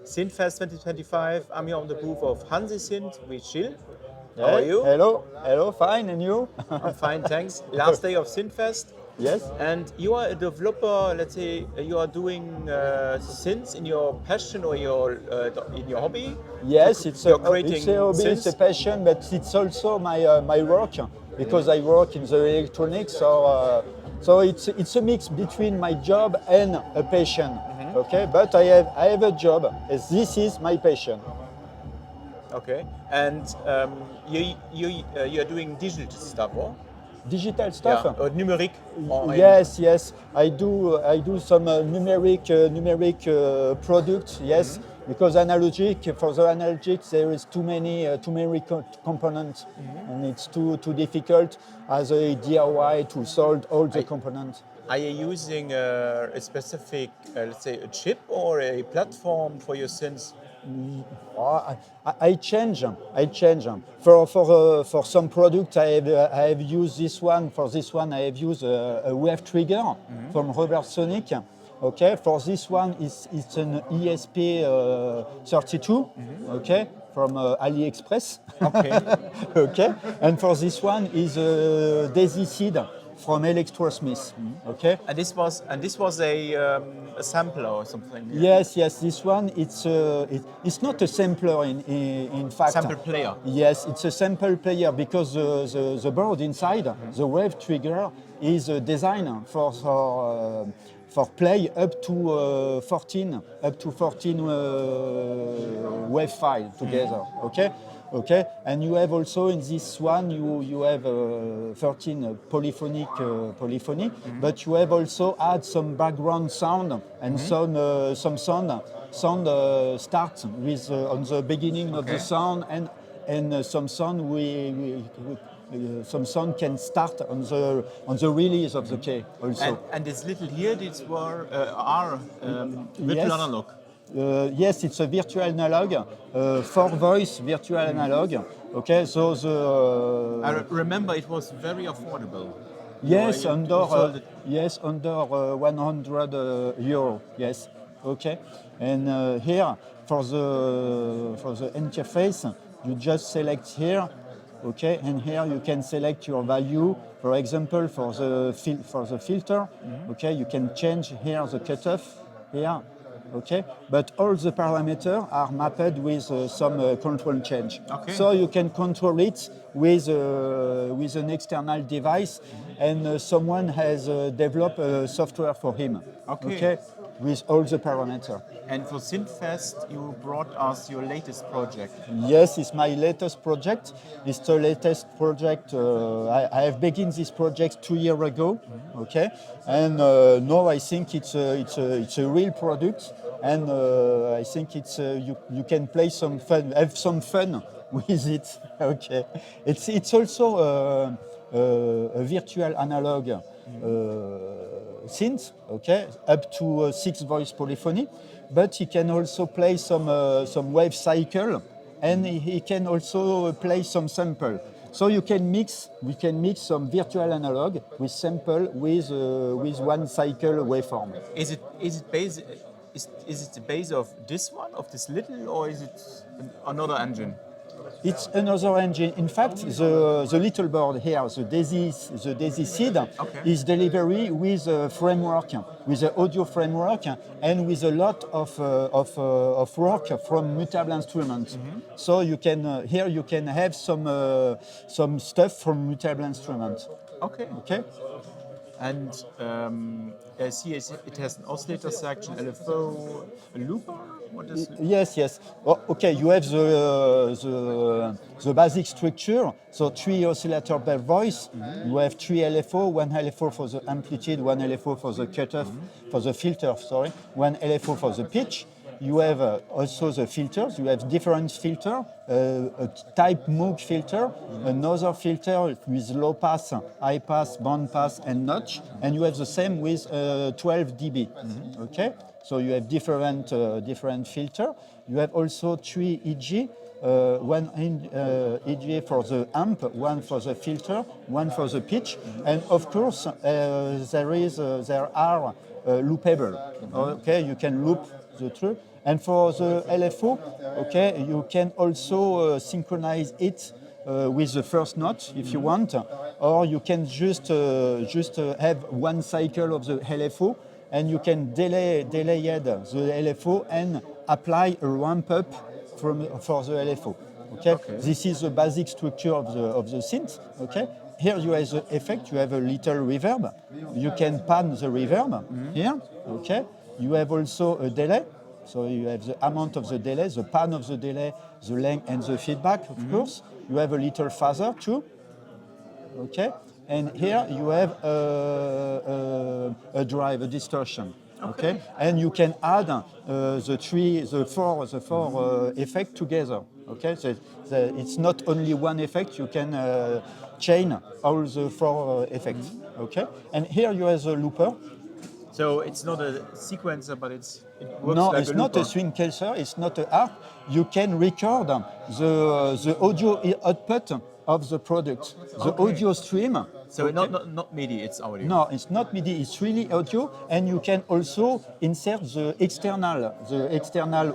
SynthFest 2025. I'm here on the booth of Hansy Synth with Gilles. How Hey, are you? hello, fine, and you? I'm fine, thanks. Last day of SynthFest. Yes. And you are a developer, let's say you are doing synths in your passion or in your hobby? Yes, You're creating it's a hobby, it's a synths? passion, but it's also my work because I work in the electronics, so it's a mix between my job and a passion. Okay, but I have a job. As this is my passion. Okay. And you're doing digital stuff, or? Digital stuff. Yeah, or numeric. Or Yes. I do some numeric products. Yes, because analogic for the analogic there is too many components, and it's too difficult as a DIY to solve all the components. Are you using a specific, let's say, a chip or a platform for your synths? I change. For some product, I have used this one. For this one, I have used a wave trigger from Robert Sonic. Okay, for this one, it's an ESP32. Okay, from AliExpress. Okay. Okay, and for this one is a Daisy seed from Electrosmith. Okay. And this was a sampler or something. Yes. This one it's not a sampler in fact. Sample player. Yes, it's a sample player because the board inside the wave trigger is designed for play up to 14 wave file together. Okay, and you have also in this one you have 13 polyphonic, but you have also add some background sound and some sound starts with on the beginning of the sound, and some sound some sound can start on the release of the K also. And this little here, these are virtual analog. Yes, it's a virtual analog, 4-voice virtual analog. Okay, so I remember it was very affordable. Yes, You under sold it. 100 euro. Yes, okay. And here for the interface, you just select here, okay, and here you can select your value. For example, for the filter, okay, you can change here the cutoff here. Okay, but all the parameters are mapped with some control change. Okay. So you can control it with an external device, and someone has developed a software for him. Okay. With all the parameters. And for SynthFest, you brought us your latest project. Yes, it's my latest project. It's the latest project. I have begun this project 2 years ago. Okay, and now I think it's a real product, and I think it's you can play some fun, have some fun with it. Okay, it's also a virtual analog. Synth, okay, up to 6-voice polyphony, but he can also play some wave cycle, and he can also play some sample. So we can mix some virtual analog with sample with one cycle waveform. Is it the base of this one, of this little, or is it another engine? It's another engine. In fact, the little board here, the Daisy seed, is delivered with a framework, with an audio framework, and with a lot of work from mutable instruments. So you can here you can have some stuff from mutable instruments. Okay. Okay. And I see it has an oscillator section, LFO, a looper. What is it? Yes. Oh, okay, you have the basic structure. So 3 oscillator per voice. You have 3 LFO, 1 LFO for the amplitude, 1 LFO for the cutoff, for the filter. Sorry, 1 LFO for the pitch. You have also the filters. You have different filter, a type Moog filter, another filter with low pass, high pass, band pass, and notch. And you have the same with 12 dB. Okay, so you have different filter. You have also 3 EG. One EG for the amp, one for the filter, one for the pitch, and of course there are loopable. Okay, you can loop the truth, And for the LFO, okay, you can also synchronize it with the first note if you want, or you can just have one cycle of the LFO, and you can delay the LFO and apply a ramp up for the LFO. Okay? This is the basic structure of the synth. Okay, here you have the effect. You have a little reverb. You can pan the reverb here. Okay, you have also a delay. So you have the amount of the delay, the pan of the delay, the length, and the feedback, of course. You have a little phaser too. Okay, and here you have a drive, a distortion. Okay, and you can add the four effect together. Okay, so it's not only one effect. You can chain all the four effects. Okay, and here you have the looper. So it's not a sequencer, but it works No, like it's a not looper. a swing caser, it's not a harp. You can record the audio output of the product, the audio stream. So not MIDI, it's audio. No, it's not MIDI, it's really audio, and you can also insert the external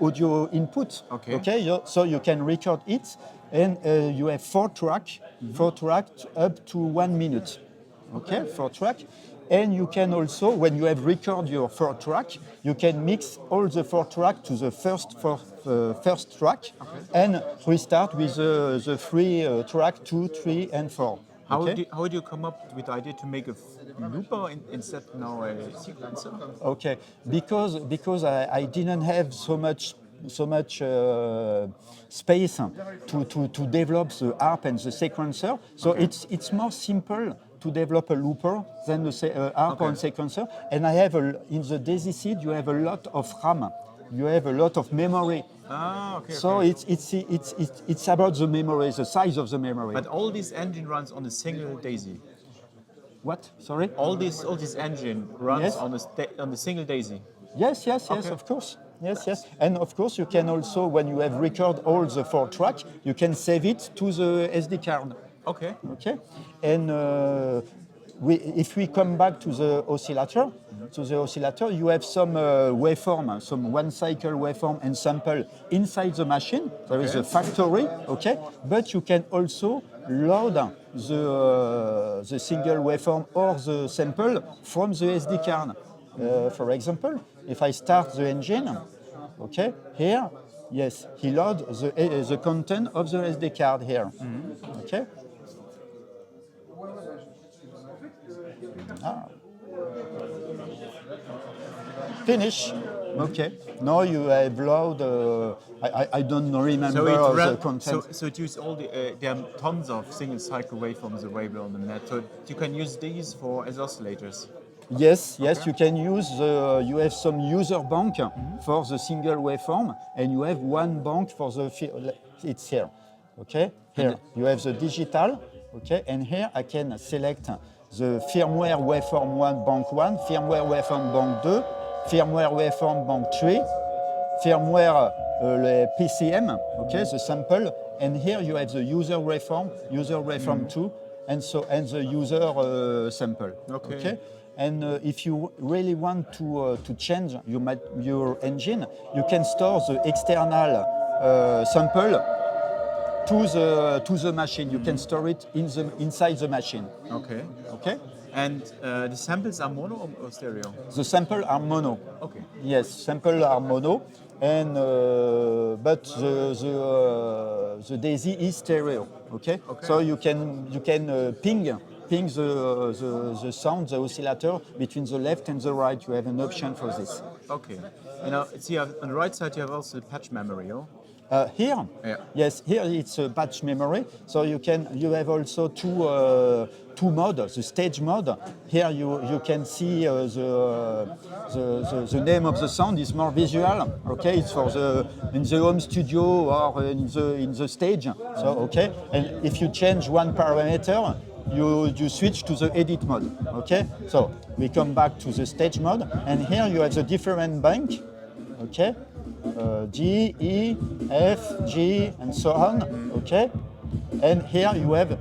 audio input. Okay. So you can record it, and you have four tracks up to 1 minute. Okay, four track. And you can also, when you have recorded your four track, you can mix all the four track to the first track, and restart with the three track 2, 3, and 4. How do you come up with the idea to make a looper instead now a sequencer? Okay, because I didn't have so much space to develop the harp and the sequencer, so it's more simple to develop a looper than the harp and sequencer. And I have in the Daisy seed you have a lot of RAM, you have a lot of memory. So it's about the memory, the size of the memory. But all this engine runs on a single Daisy. What? Sorry? All this engine runs on the single Daisy. Yes, of course. Yes. And of course, you can also, when you have recorded all the four tracks, you can save it to the SD card. Okay. And if we come back to the oscillator, you have some waveform, some one cycle waveform and sample inside the machine. There is a factory, but you can also load the single waveform or the sample from the SD card. For example, if I start the engine, here, yes, he loads the content of the SD card here. Okay. Finish. Okay. Now you have load. I don't remember the content. So it uses all there are tons of single cycle waveforms available on the net. So you can use these as oscillators. Yes, you can use. You have some user bank for the single waveform, and you have one bank for the. It's here. Okay. Here you have the digital. Okay, and here I can select the firmware waveform 1 bank 1, firmware waveform bank 2, firmware waveform bank 3, firmware PCM, the sample, and here you have the user waveform 2, and the user sample. Okay. And if you really want to change your engine, you can store the external sample to the machine. You can store it inside the machine. Okay. And the samples are mono or stereo? The samples are mono. Okay. Yes, samples are mono, and but the Daisy is stereo. Okay. So you can ping the sound, the oscillator between the left and the right. You have an option for this. Okay. And now see on the right side you have also the patch memory. Here, yes, here it's a patch memory. So you have also two modes. The stage mode. Here you can see the name of the sound is more visual. Okay, it's for in the home studio or in the stage. So and if you change one parameter, you switch to the edit mode. Okay, so we come back to the stage mode, and here you have the different bank. Okay. G, E, F, G, and so on. Okay, and here you have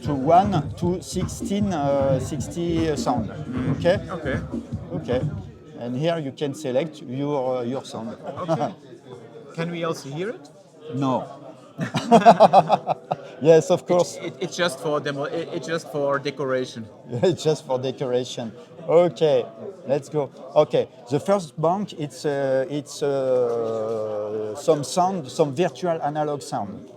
to 1 to 16, 60 sound. Okay. and here you can select your sound. Okay. Can we also hear it? No. Yes, of course. It's just for demo. It's just for decoration. It's just for decoration. Okay, let's go. Okay, the first bank it's some sound, some virtual analog sound.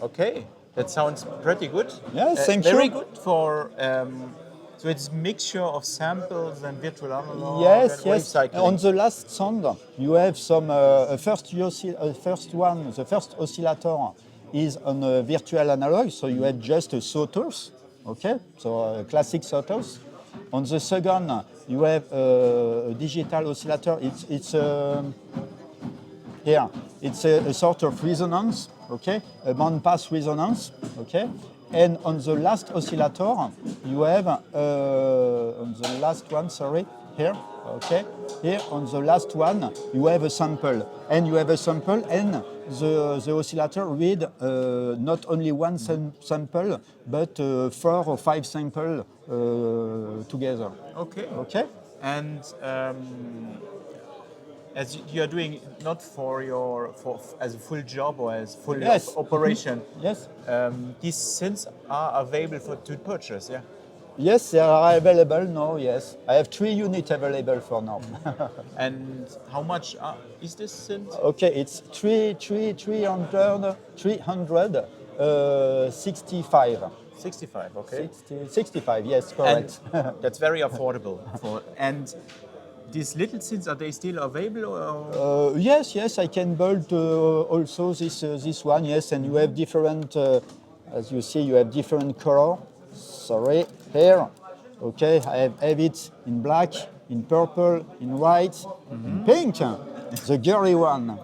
Okay, that sounds pretty good. Yes, thank very you. good for. So it's mixture of samples and virtual analog Yes, and wave yes. cycling. On the last sound, you have some first one. The first oscillator is on a virtual analog, so you have just a sawtooth, okay, so classic sawtooth. On the second, you have a digital oscillator. It's here. It's a sort of resonance, okay, a bandpass resonance, okay. And on the last oscillator, you have on the last one, sorry, here, okay. Here on the last one, you have a sample, and the oscillator read not only one sample, but 4 or 5 samples together. Okay. Okay. And as you are doing not for as a full job or as full Yes. operation, Yes. these synths are available to purchase. Yeah. Yes, they are available now, yes. I have 3 units available for now. And how much is this synth? Okay, it's 365. 65. Okay. 65, yes, correct. And that's very affordable. And these little synths, are they still available? Or? Yes, I can build also this one, yes, and you have different, as you see, you have different color. Sorry, here, Okay, I have it in black, in purple, in white, in pink, the girly one,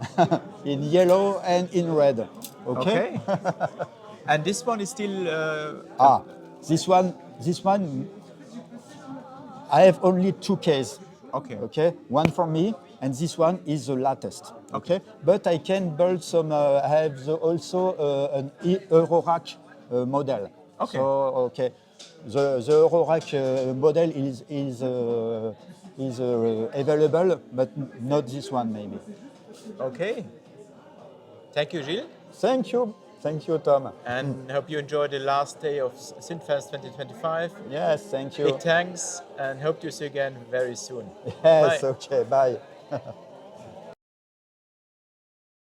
in yellow and in red. Okay. And this one is still. This one, I have only two cases. Okay. Okay, one for me, and this one is the latest. Okay, but I can build some. I have also an Eurorack model. Okay. So okay, the Eurorack model is available, but not this one maybe. Okay. Thank you, Gilles. Thank you, Tom. And hope you enjoy the last day of SynthFest 2025. Yes, thank you. Big thanks, and hope to see you again very soon. Yes, Bye. okay, bye.